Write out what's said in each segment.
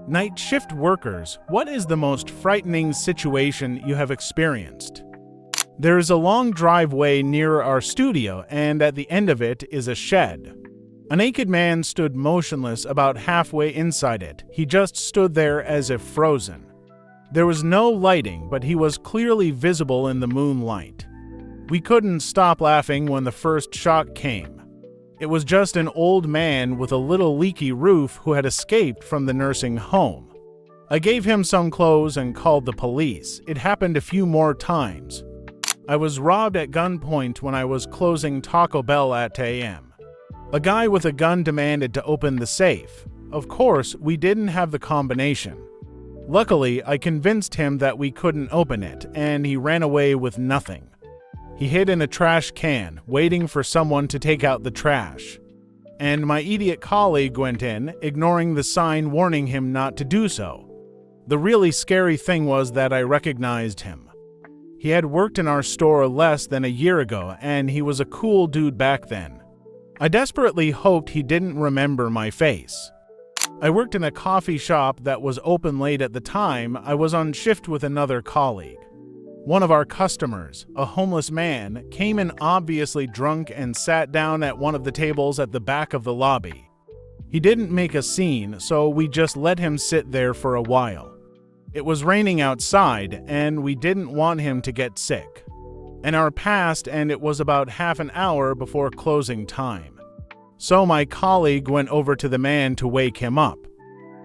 Night shift workers, what is the most frightening situation you have experienced? There is a long driveway near our studio, and at the end of it is a shed. A naked man stood motionless about halfway inside it. He just stood there as if frozen. There was no lighting, but he was clearly visible in the moonlight. We couldn't stop laughing when the first shock came. It was just an old man with a little leaky roof who had escaped from the nursing home. I gave him some clothes and called the police. It happened a few more times. I was robbed at gunpoint when I was closing Taco Bell at 8 a.m. A guy with a gun demanded to open the safe. Of course, we didn't have the combination. Luckily, I convinced him that we couldn't open it, and he ran away with nothing. He hid in a trash can, waiting for someone to take out the trash. And my idiot colleague went in, ignoring the sign warning him not to do so. The really scary thing was that I recognized him. He had worked in our store less than a year ago, and he was a cool dude back then. I desperately hoped he didn't remember my face. I worked in a coffee shop that was open late at the time. I was on shift with another colleague. One of our customers, a homeless man, came in obviously drunk and sat down at one of the tables at the back of the lobby. He didn't make a scene, so we just let him sit there for a while. It was raining outside, and we didn't want him to get sick. An hour passed, and it was about half an hour before closing time. So my colleague went over to the man to wake him up.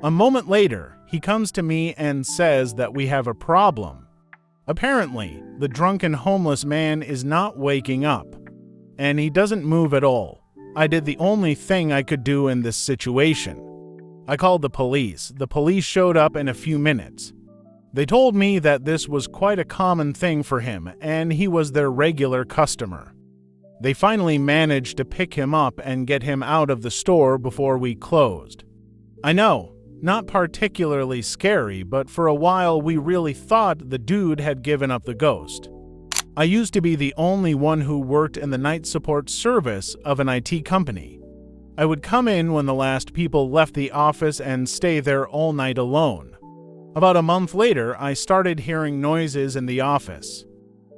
A moment later, he comes to me and says that we have a problem. Apparently, the drunken homeless man is not waking up, and he doesn't move at all. I did the only thing I could do in this situation. I called the police. The police showed up in a few minutes. They told me that this was quite a common thing for him, and he was their regular customer. They finally managed to pick him up and get him out of the store before we closed. I know, not particularly scary, but for a while we really thought the dude had given up the ghost. I used to be the only one who worked in the night support service of an IT company. I would come in when the last people left the office and stay there all night alone. About a month later, I started hearing noises in the office.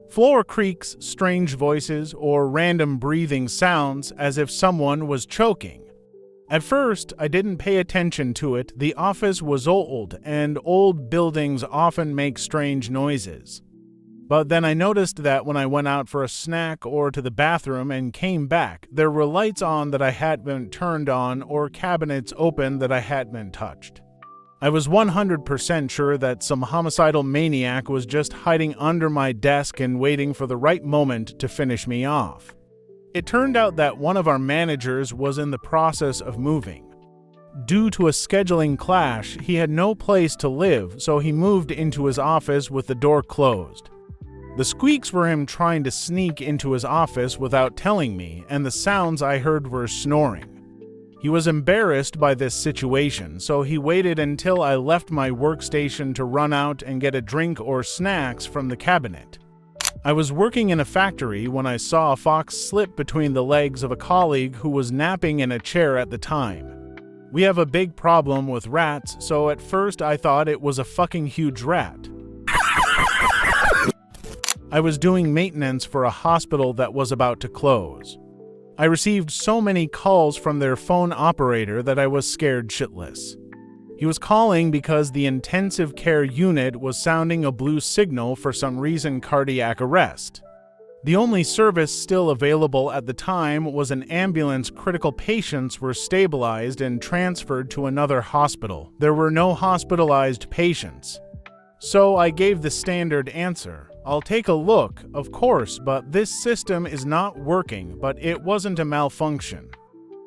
Floor creaks, strange voices, or random breathing sounds as if someone was choking. At first, I didn't pay attention to it. The office was old, and old buildings often make strange noises. But then I noticed that when I went out for a snack or to the bathroom and came back, there were lights on that I hadn't turned on or cabinets open that I hadn't touched. I was 100% sure that some homicidal maniac was just hiding under my desk and waiting for the right moment to finish me off. It turned out that one of our managers was in the process of moving. Due to a scheduling clash, he had no place to live, so he moved into his office with the door closed. The squeaks were him trying to sneak into his office without telling me, and the sounds I heard were snoring. He was embarrassed by this situation, so he waited until I left my workstation to run out and get a drink or snacks from the cabinet. I was working in a factory when I saw a fox slip between the legs of a colleague who was napping in a chair at the time. We have a big problem with rats, so at first I thought it was a fucking huge rat. I was doing maintenance for a hospital that was about to close. I received so many calls from their phone operator that I was scared shitless. He was calling because the intensive care unit was sounding a blue signal for some reason, cardiac arrest. The only service still available at the time was an ambulance. Critical patients were stabilized and transferred to another hospital. There were no hospitalized patients. So I gave the standard answer. I'll take a look, of course, but this system is not working, but it wasn't a malfunction.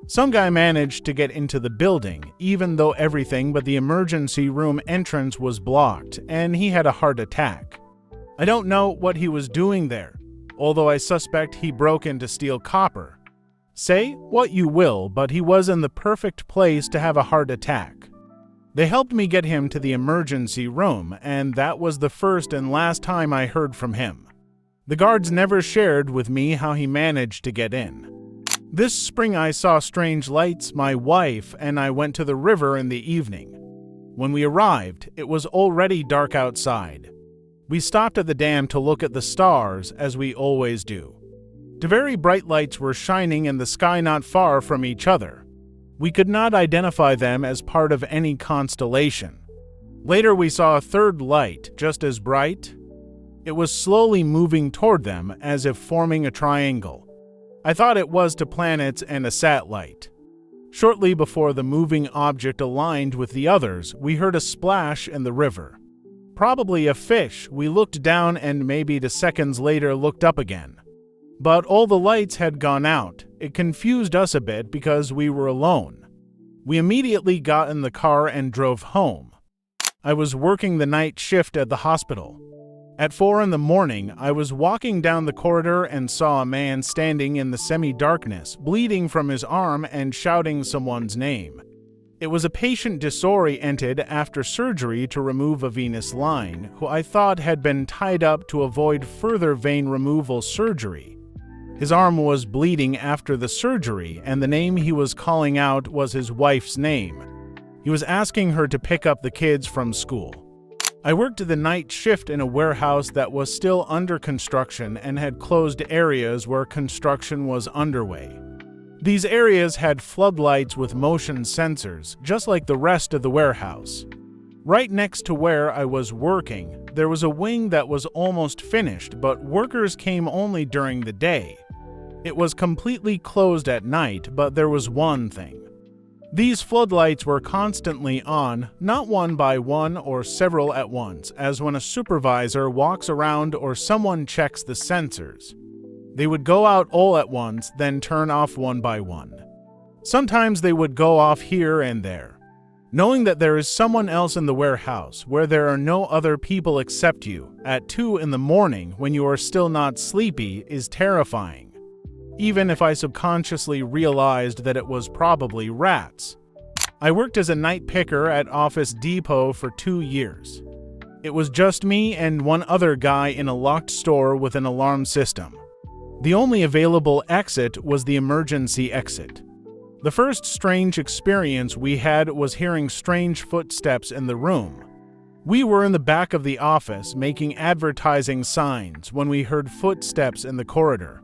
Some guy managed to get into the building, even though everything but the emergency room entrance was blocked, and he had a heart attack. I don't know what he was doing there, although I suspect he broke in to steal copper. Say what you will, but he was in the perfect place to have a heart attack. They helped me get him to the emergency room, and that was the first and last time I heard from him. The guards never shared with me how he managed to get in. This spring I saw strange lights. My wife and I went to the river in the evening. When we arrived, it was already dark outside. We stopped at the dam to look at the stars, as we always do. Two very bright lights were shining in the sky not far from each other. We could not identify them as part of any constellation. Later we saw a third light, just as bright. It was slowly moving toward them, as if forming a triangle. I thought it was two planets and a satellite. Shortly before the moving object aligned with the others, we heard a splash in the river. Probably a fish. We looked down and maybe 2 seconds later looked up again. But all the lights had gone out. It confused us a bit because we were alone. We immediately got in the car and drove home. I was working the night shift at the hospital. At 4 a.m, I was walking down the corridor and saw a man standing in the semi-darkness, bleeding from his arm and shouting someone's name. It was a patient disoriented after surgery to remove a venous line, who I thought had been tied up to avoid further vein removal surgery. His arm was bleeding after the surgery, and the name he was calling out was his wife's name. He was asking her to pick up the kids from school. I worked the night shift in a warehouse that was still under construction and had closed areas where construction was underway. These areas had floodlights with motion sensors, just like the rest of the warehouse. Right next to where I was working, there was a wing that was almost finished, but workers came only during the day. It was completely closed at night, but there was one thing. These floodlights were constantly on, not one by one or several at once, as when a supervisor walks around or someone checks the sensors. They would go out all at once, then turn off one by one. Sometimes they would go off here and there. Knowing that there is someone else in the warehouse where there are no other people except you at 2 a.m. when you are still not sleepy is terrifying. Even if I subconsciously realized that it was probably rats. I worked as a night picker at Office Depot for 2 years. It was just me and one other guy in a locked store with an alarm system. The only available exit was the emergency exit. The first strange experience we had was hearing strange footsteps in the room. We were in the back of the office making advertising signs when we heard footsteps in the corridor.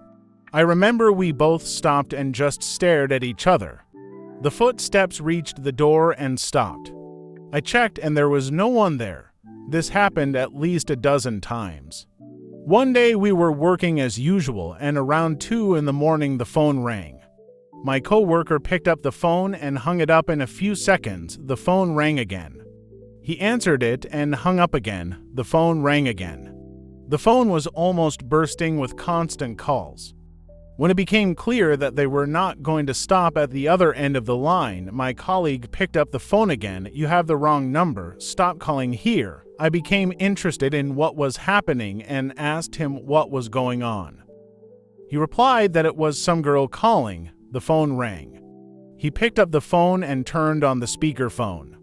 I remember we both stopped and just stared at each other. The footsteps reached the door and stopped. I checked and there was no one there. This happened at least 12 times. One day we were working as usual and around 2 a.m. the phone rang. My coworker picked up the phone and hung it up in a few seconds. The phone rang again. He answered it and hung up again. The phone rang again. The phone was almost bursting with constant calls. When it became clear that they were not going to stop at the other end of the line, my colleague picked up the phone again. "You have the wrong number. Stop calling here." I became interested in what was happening and asked him what was going on. He replied that it was some girl calling. The phone rang. He picked up the phone and turned on the speakerphone.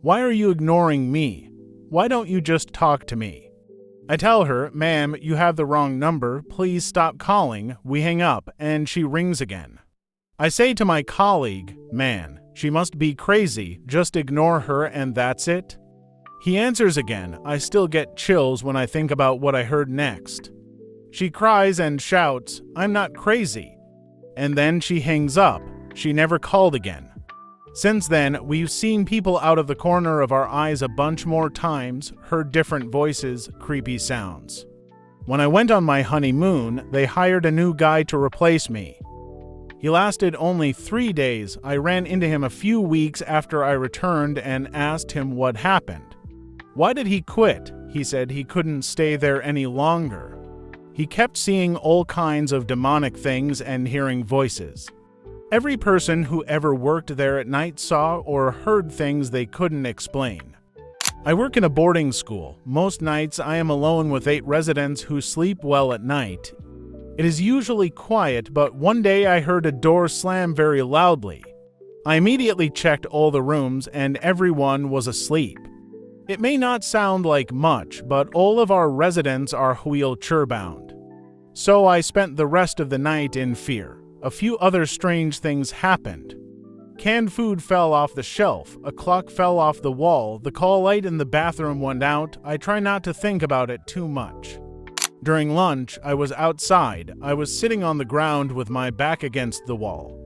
"Why are you ignoring me? Why don't you just talk to me?" I tell her, "Ma'am, you have the wrong number. Please stop calling." We hang up, and she rings again. I say to my colleague, "Man, she must be crazy. Just ignore her and that's it." He answers again. I still get chills when I think about what I heard next. She cries and shouts, "I'm not crazy." And then she hangs up. She never called again. Since then, we've seen people out of the corner of our eyes a bunch more times, heard different voices, creepy sounds. When I went on my honeymoon, they hired a new guy to replace me. He lasted only 3 days. I ran into him a few weeks after I returned and asked him what happened. Why did he quit? He said he couldn't stay there any longer. He kept seeing all kinds of demonic things and hearing voices. Every person who ever worked there at night saw or heard things they couldn't explain. I work in a boarding school. Most nights I am alone with 8 residents who sleep well at night. It is usually quiet, but one day I heard a door slam very loudly. I immediately checked all the rooms and everyone was asleep. It may not sound like much, but all of our residents are wheelchair-bound. So I spent the rest of the night in fear. A few other strange things happened. Canned food fell off the shelf, a clock fell off the wall, the call light in the bathroom went out. I try not to think about it too much. During lunch, I was outside. I was sitting on the ground with my back against the wall.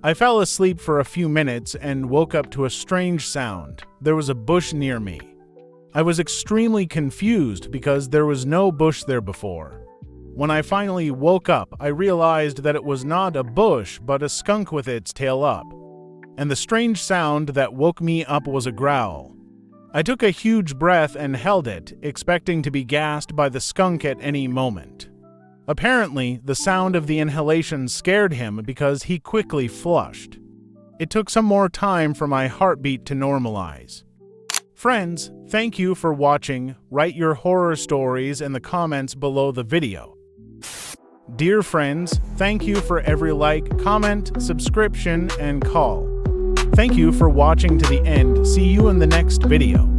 I fell asleep for a few minutes and woke up to a strange sound. There was a bush near me. I was extremely confused because there was no bush there before. When I finally woke up, I realized that it was not a bush, but a skunk with its tail up. And the strange sound that woke me up was a growl. I took a huge breath and held it, expecting to be gassed by the skunk at any moment. Apparently, the sound of the inhalation scared him because he quickly flushed. It took some more time for my heartbeat to normalize. Friends, thank you for watching. Write your horror stories in the comments below the video. Dear friends, thank you for every like, comment, subscription, and call. Thank you for watching to the end. See you in the next video.